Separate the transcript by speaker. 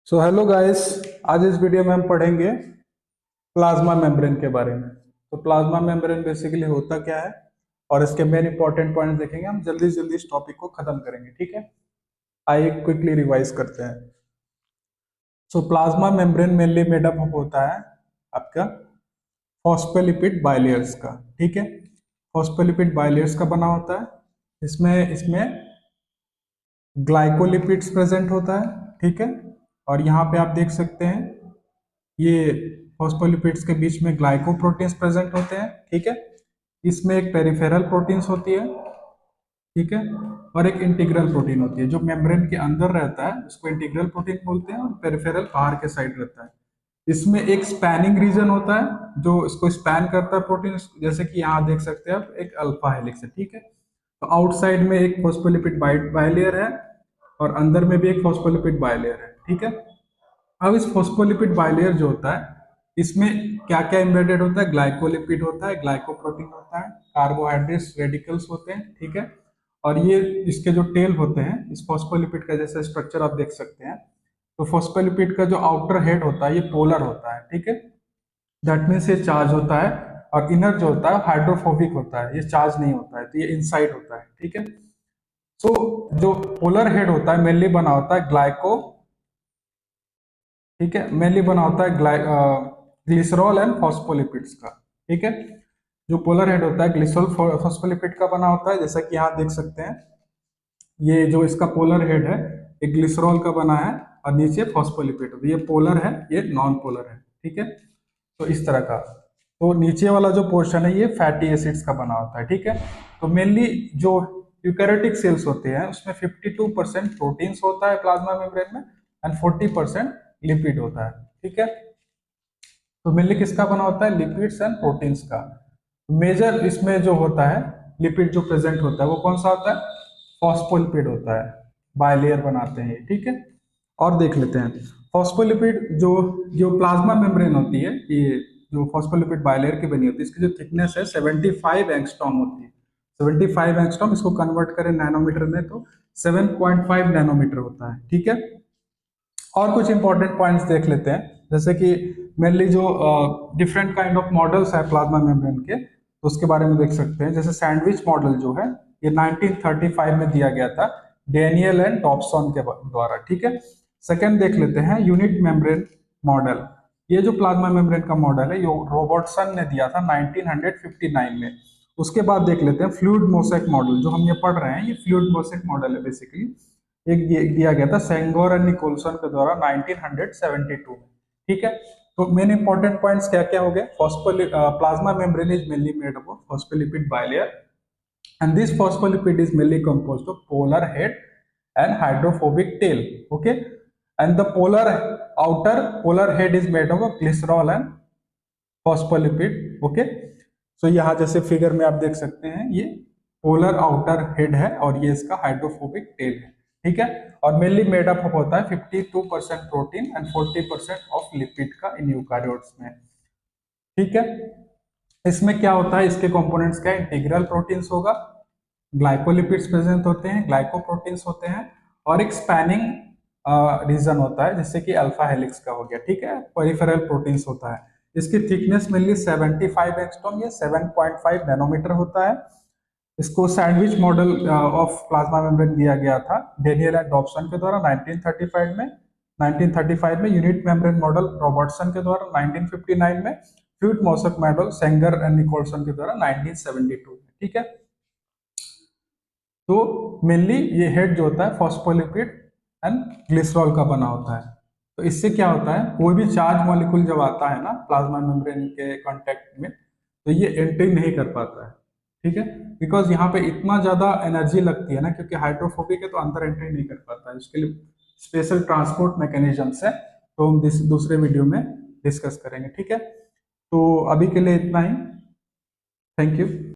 Speaker 1: So hello guys. आज इस video में हम पढ़ेंगे प्लाज्मा मेम्ब्रेन के बारे में। तो प्लाज्मा मेम्ब्रेन बेसिकली होता क्या है और इसके मेन इंपॉर्टेंट पॉइंट देखेंगे। हम जल्दी जल्दी इस टॉपिक को खत्म करेंगे, ठीक है। आइए क्विकली रिवाइज करते हैं। सो प्लाज्मा मेम्ब्रेन मेनली मेडअप होता है आपका फॉस्फोलिपिड बाइलेयर्स का, ठीक है। फॉस्फोलिपिड बाइलेयर्स का बना होता है। इसमें ग्लाइकोलिपिड्स प्रेजेंट होता है, ठीक है। और यहाँ पे आप देख सकते हैं ये फॉस्फोलिपिड्स के बीच में ग्लाइकोप्रोटीन्स प्रेजेंट होते हैं, ठीक है। इसमें एक पेरिफेरल प्रोटीन्स होती है, ठीक है, और एक इंटीग्रल प्रोटीन होती है। जो मेम्ब्रेन के अंदर रहता है उसको इंटीग्रल प्रोटीन बोलते हैं और पेरिफेरल बाहर के साइड रहता है। इसमें एक स्पैनिंग रीजन होता है जो इसको स्पैन करता है प्रोटीन, जैसे कि यहाँ देख सकते हैं आप एक अल्फा हेलिक्स है, ठीक है। तो आउटसाइड में एक फॉस्फोलिपिड बाइलेयर है और अंदर में भी एक फॉस्फोलिपिड बाइलेयर है, ठीक है। अब इस फॉस्फोलिपिड बाइलेयर जो होता है इसमें क्या क्या एम्बेडेड होता है? ग्लाइकोलिपिड होता है, ग्लाइकोप्रोटीन होता है, कार्बोहाइड्रेट्स रेडिकल्स होते हैं, ठीक है। और ये इसके जो टेल होते हैं इस फॉस्फोलिपिड का जैसा स्ट्रक्चर आप देख सकते हैं। तो फॉस्फोलिपिड का जो आउटर हेड होता है ये पोलर होता है, ठीक है। दैट मीन्स ये चार्ज होता है। और इनर जो होता है हाइड्रोफोबिक होता है, ये चार्ज नहीं होता है, तो ये इनसाइड होता है, ठीक है। सो जो पोलर हेड होता है मेनली बना होता है ग्लाइको, ठीक है, मेनली बना होता है ग्लिसरॉल एंड फॉस्फोलिपिड्स का, ठीक है। जो पोलर हेड होता है ग्लिसरॉल फॉस्फोलिपिड का बना होता है, जैसा कि यहाँ देख सकते हैं। ये जो इसका पोलर हेड है एक ग्लिसरॉल का बना है और नीचे फॉस्फोलिपिड, ये पोलर है ये नॉन पोलर है, ठीक है। तो इस तरह का। तो नीचे वाला जो पोर्शन है ये फैटी एसिड्स का बना होता है, ठीक है। तो मेनली जो यूकैरियोटिक सेल्स होते हैं उसमें 52% प्रोटीन्स होता है प्लाज्मा मेम्ब्रेन में एंड 40% लिपिड होता है, ठीक है। तो मेनली किसका बना होता है? लिपिड्स एंड प्रोटीन्स का। मेजर इसमें जो होता है लिपिड जो प्रेजेंट होता है वो कौन सा होता है? फॉस्फोलिपिड होता है, बाइलेयर बनाते हैं, ठीक है। और देख लेते हैं फॉस्फोलिपिड जो जो प्लाज्मा मेम्ब्रेन होती है, ये जो फॉस्फोलिपिड बाइलेयर की बनी होती है इसकी जो थिकनेस है 75 एंगस्ट्रॉम होती है। 75 एंगस्ट्रॉम, इसको कन्वर्ट करें नैनोमीटर में तो 7.5 नैनोमीटर होता है, ठीक है। और कुछ इंपॉर्टेंट पॉइंट्स देख लेते हैं, जैसे कि मेनली जो डिफरेंट काइंड ऑफ मॉडल्स है प्लाज्मा मेम्ब्रेन के, तो उसके बारे में देख सकते हैं। जैसे सैंडविच मॉडल जो है ये 1935 में दिया गया था डेनियल एंड टॉपसन के द्वारा, ठीक है। सेकेंड देख लेते हैं यूनिट मेम्ब्रेन मॉडल। ये जो प्लाज्मा मेम्ब्रेन का मॉडल है ये रॉबर्टसन ने दिया था 1959 में। उसके बाद देख लेते हैं फ्लूइड मोसेक मॉडल, जो हम ये पढ़ रहे हैं ये फ्लूइड मोसेक मॉडल है बेसिकली। एक दिया गया था सेंगोर एंड निकोलसन के द्वारा 1972 में, ठीक है। तो मेन इंपॉर्टेंट पॉइंट्स क्या क्या हो गए? Plasma membrane is mainly made up of phospholipid bilayer and this phospholipid is mainly composed of polar head and hydrophobic tail, okay. And the outer polar head is made up of glycerol and phospholipid, okay. So यहाँ जैसे figure में आप देख सकते हैं ये polar outer head है और ये इसका हाइड्रोफोबिक टेल है, ठीक है। और मेनली मेड अप होता है 52% प्रोटीन एंड 40% ऑफ लिपिड का इन यूकारियोट्स में, ठीक है। इसमें क्या होता है? इसके कंपोनेंट्स क्या? इंटीग्रल प्रोटीन्स होगा, ग्लाइकोलिपिड्स प्रेजेंट होते हैं, ग्लाइकोप्रोटीन्स होते हैं और एक स्पैनिंग रीजन होता है जैसे कि अल्फा हेलिक्स का हो गया, ठीक है। पेरिफेरल प्रोटीन्स होता है। इसकी थिकनेस मेनली 75 एंगस्ट्रॉम या 7.5 नैनोमीटर होता है। इसको sandwich model of plasma membrane दिया गया था डेनियल एंड डॉब्सन के द्वारा 1935 में। 1935 में यूनिट मेम्ब्रेन मॉडल रॉबर्टसन के द्वारा 1959 में। Fluid mosaic model Singer and Nicolson के द्वारा 1972 में, ठीक है। तो मेनली ये हेड जो होता है फॉस्फोलिपिड एंड ग्लिसरॉल का बना होता है। तो इससे क्या होता है? कोई भी चार्ज मॉलिक्यूल जब आता है ना प्लाज्मा मेम्ब्रेन के कांटेक्ट में तो ये एंट्री नहीं कर पाता है, ठीक है। बिकॉज यहाँ पे इतना ज्यादा एनर्जी लगती है ना, क्योंकि हाइड्रोफोबिक है तो अंदर एंट्री नहीं कर पाता है। उसके लिए स्पेशल ट्रांसपोर्ट मैकेनिज्म्स है, तो हम दूसरे वीडियो में डिस्कस करेंगे, ठीक है। तो अभी के लिए इतना ही। Thank you.